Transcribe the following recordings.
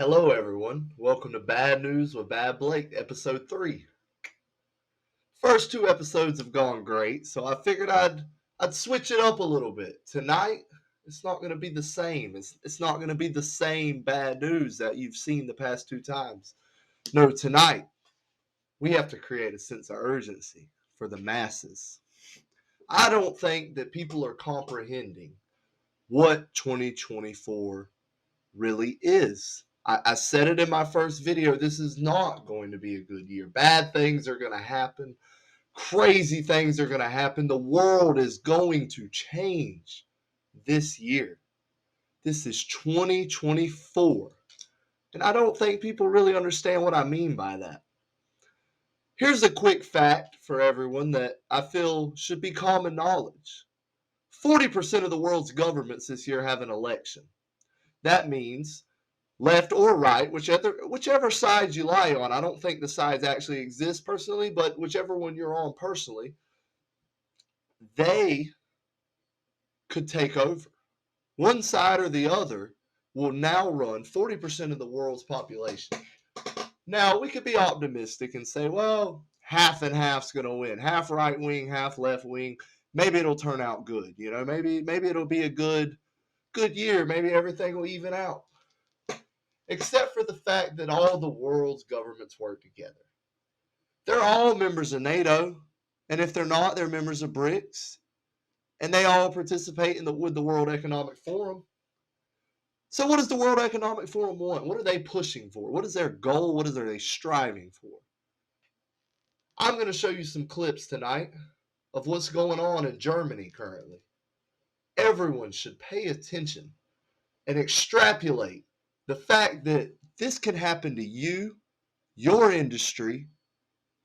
Hello, everyone. Welcome to Bad News with BadBlake, episode 3. First two episodes have gone great, so I figured I'd switch it up a little bit. Tonight, it's not going to be the same. It's not going to be the same bad news that you've seen the past two times. No, tonight, we have to create a sense of urgency for the masses. I don't think that people are comprehending what 2024 really is. I said it in my first video. This is not going to be a good year. Bad things are going to happen. Crazy things are going to happen. The world is going to change this year. This is 2024. And I don't think people really understand what I mean by that. Here's a quick fact for everyone that I feel should be common knowledge. 40% of the world's governments this year have an election. That means left or right, whichever side you lie on. I don't think the sides actually exist personally, but whichever one you're on personally, they could take over. One side or the other will now run 40% of the world's population. Now, we could be optimistic and say, well, half and half's going to win. Half right wing, half left wing. Maybe it'll turn out good. Maybe it'll be a good year. Maybe everything will even out. Except for the fact that all the world's governments work together. They're all members of NATO, and if they're not, they're members of BRICS, and they all participate with the World Economic Forum. So what does the World Economic Forum want? What are they pushing for? What is their goal? What are they striving for? I'm going to show you some clips tonight of what's going on in Germany currently. Everyone should pay attention and extrapolate the fact that this can happen to you, your industry,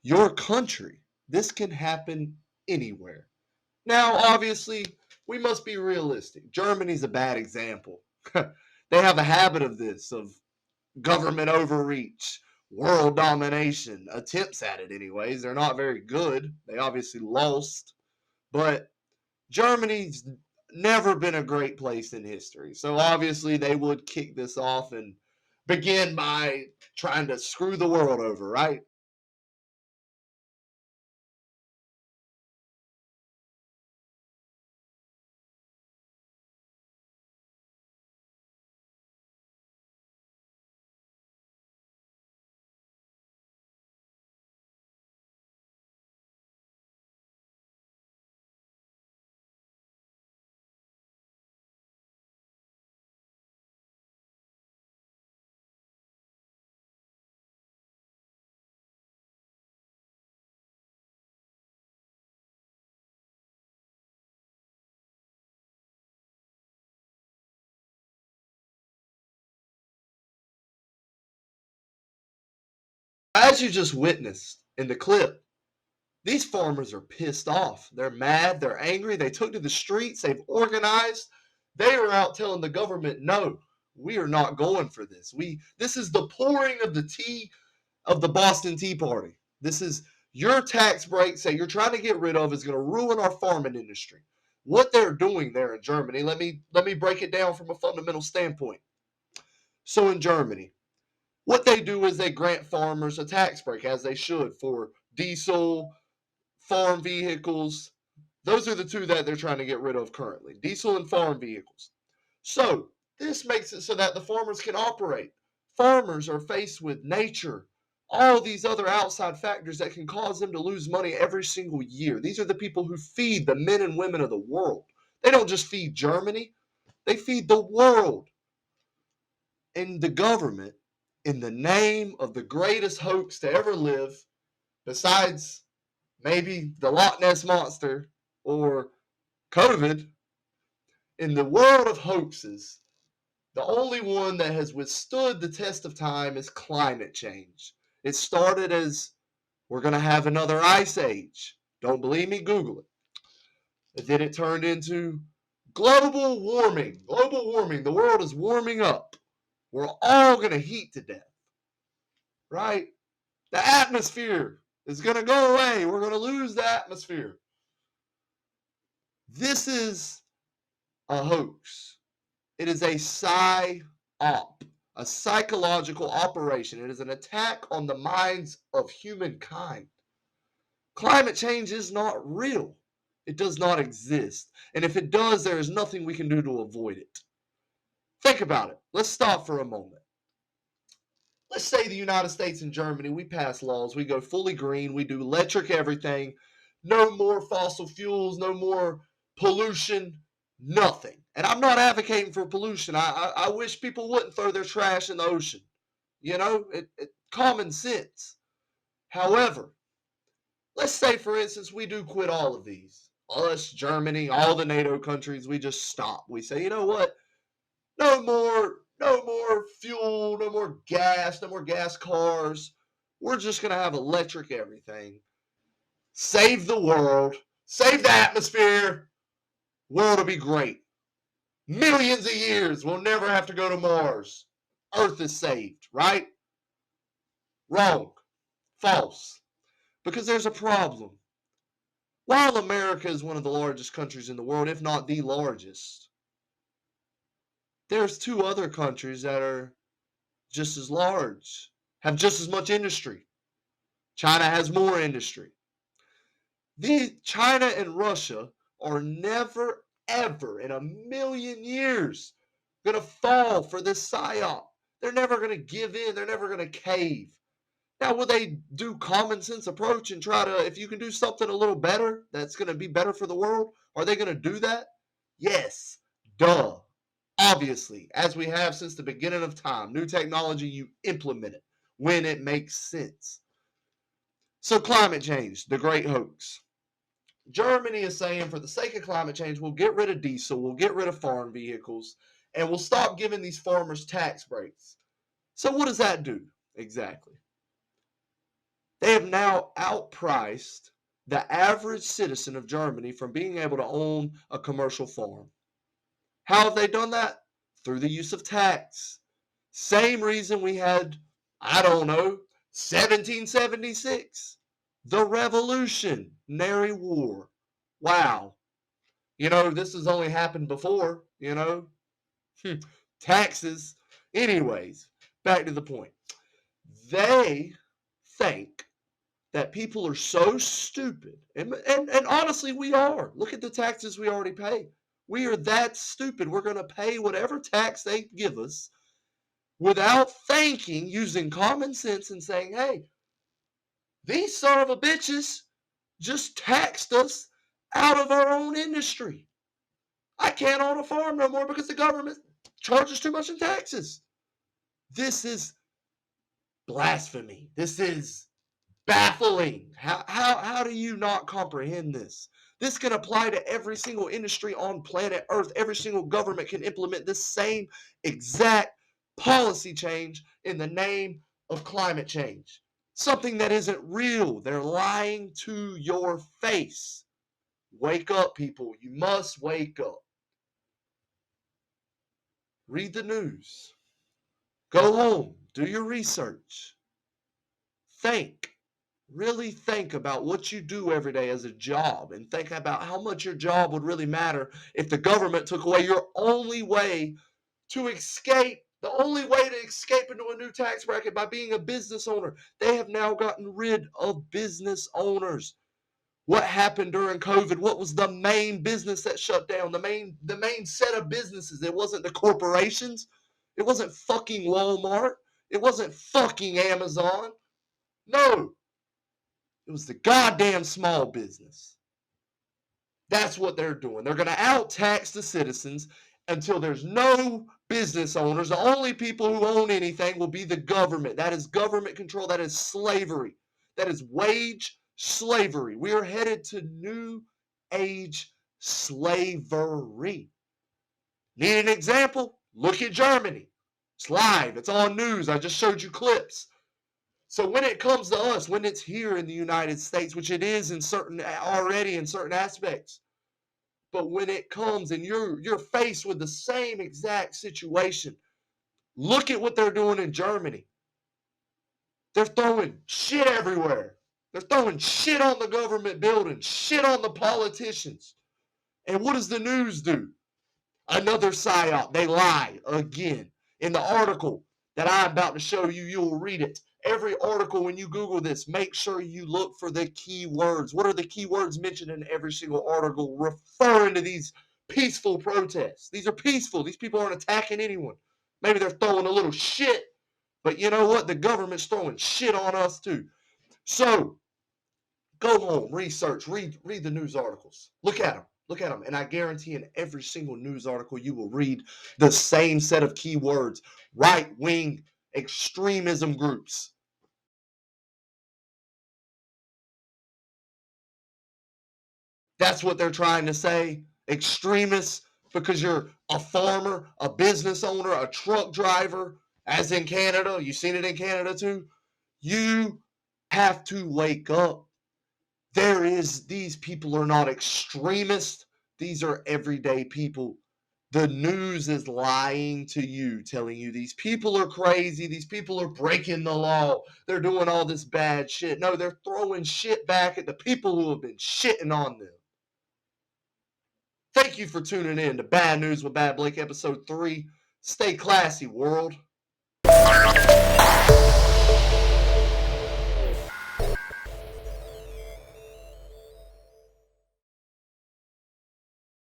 your country. This can happen anywhere. Now, obviously, we must be realistic. Germany's a bad example. They have a habit of this, of government overreach, world domination, attempts at it anyways. They're not very good. They obviously lost. But Germany's never been a great place in history. So obviously they would kick this off and begin by trying to screw the world over, right? As you just witnessed in the clip, these farmers are pissed off. They're mad. They're angry. They took to the streets. They've organized. They are out telling the government, no, we are not going for this. This is the pouring of the tea of the Boston Tea Party. This is your tax breaks that you're trying to get rid of is going to ruin our farming industry. What they're doing there in Germany, let me break it down from a fundamental standpoint. So in Germany, what they do is they grant farmers a tax break, as they should, for diesel, farm vehicles. Those are the two that they're trying to get rid of currently, diesel and farm vehicles. So this makes it so that the farmers can operate. Farmers are faced with nature, all these other outside factors that can cause them to lose money every single year. These are the people who feed the men and women of the world. They don't just feed Germany, they feed the world. And the government, in the name of the greatest hoax to ever live, besides maybe the Loch Ness Monster or COVID, in the world of hoaxes, the only one that has withstood the test of time is climate change. It started as we're going to have another ice age. Don't believe me? Google it. And then it turned into global warming. Global warming. The world is warming up. We're all going to heat to death, right? The atmosphere is going to go away. We're going to lose the atmosphere. This is a hoax. It is a psy-op. a psychological operation. It is an attack on the minds of humankind. Climate change is not real. It does not exist. And if it does, there is nothing we can do to avoid it. Think about it. Let's stop for a moment. Let's say the United States and Germany, we pass laws, we go fully green, we do electric everything, no more fossil fuels, no more pollution, nothing. And I'm not advocating for pollution. I wish people wouldn't throw their trash in the ocean. You know, common sense. However, let's say, for instance, we do quit all of these. Us, Germany, all the NATO countries, we just stop. We say, you know what? No more fuel, no more gas cars. We're just going to have electric everything. Save the world, save the atmosphere. World will be great. Millions of years, we'll never have to go to Mars. Earth is saved, right? Wrong. False. Because there's a problem. While America is one of the largest countries in the world, if not the largest, there's two other countries that are just as large, have just as much industry. China has more industry. China and Russia are never, ever in a million years going to fall for this psyop. They're never going to give in. They're never going to cave. Now, will they do common sense approach and try to, if you can do something a little better, that's going to be better for the world, are they going to do that? Yes. Duh. Obviously, as we have since the beginning of time, new technology, you implement it when it makes sense. So climate change, the great hoax. Germany is saying for the sake of climate change, we'll get rid of diesel, we'll get rid of farm vehicles, and we'll stop giving these farmers tax breaks. So what does that do exactly? They have now outpriced the average citizen of Germany from being able to own a commercial farm. How have they done that? Through the use of tax. Same reason we had, I don't know, 1776. The Revolutionary War. Wow. You know, this has only happened before, you know. Taxes. Anyways, back to the point. They think that people are so stupid, and honestly, we are. Look at the taxes we already pay. We are that stupid. We're going to pay whatever tax they give us without thinking, using common sense and saying, hey, these son of a bitches just taxed us out of our own industry. I can't own a farm no more because the government charges too much in taxes. This is blasphemy. This is baffling. How do you not comprehend this? This can apply to every single industry on planet Earth. Every single government can implement this same exact policy change in the name of climate change. Something that isn't real. They're lying to your face. Wake up, people. You must wake up. Read the news. Go home. Do your research. Think. Really think about what you do every day as a job, and think about how much your job would really matter if the government took away your only way to escape. The only way to escape into a new tax bracket by being a business owner. They have now gotten rid of business owners. What happened during COVID? What was the main business that shut down? The main set of businesses. It wasn't the corporations. It wasn't fucking Walmart. It wasn't fucking Amazon. No. It was the goddamn small business. That's what they're doing. They're going to out-tax the citizens until there's no business owners. The only people who own anything will be the government. That is government control. That is slavery. That is wage slavery. We are headed to new age slavery. Need an example? Look at Germany. It's live. It's on news. I just showed you clips. So when it comes to us, when it's here in the United States, which it is already in certain aspects, but when it comes and you're faced with the same exact situation, look at what they're doing in Germany. They're throwing shit everywhere. They're throwing shit on the government buildings, shit on the politicians. And what does the news do? Another psyop. They lie again. In the article, that I'm about to show you, you'll read it. Every article, when you Google this, make sure you look for the keywords. What are the keywords mentioned in every single article referring to these peaceful protests? These are peaceful. These people aren't attacking anyone. Maybe they're throwing a little shit, but you know what? The government's throwing shit on us too. So go home, research, read the news articles. Look at them. Look at them. And I guarantee in every single news article you will read the same set of keywords. Right-wing extremism groups. That's what they're trying to say. Extremists, because you're a farmer, a business owner, a truck driver, as in Canada. You've seen it in Canada too. You have to wake up. These people are not extremists. These are everyday people. The news is lying to you, telling you these people are crazy. These people are breaking the law. They're doing all this bad shit. No, they're throwing shit back at the people who have been shitting on them. Thank you for tuning in to Bad News with BadBlake, episode 3. Stay classy, world.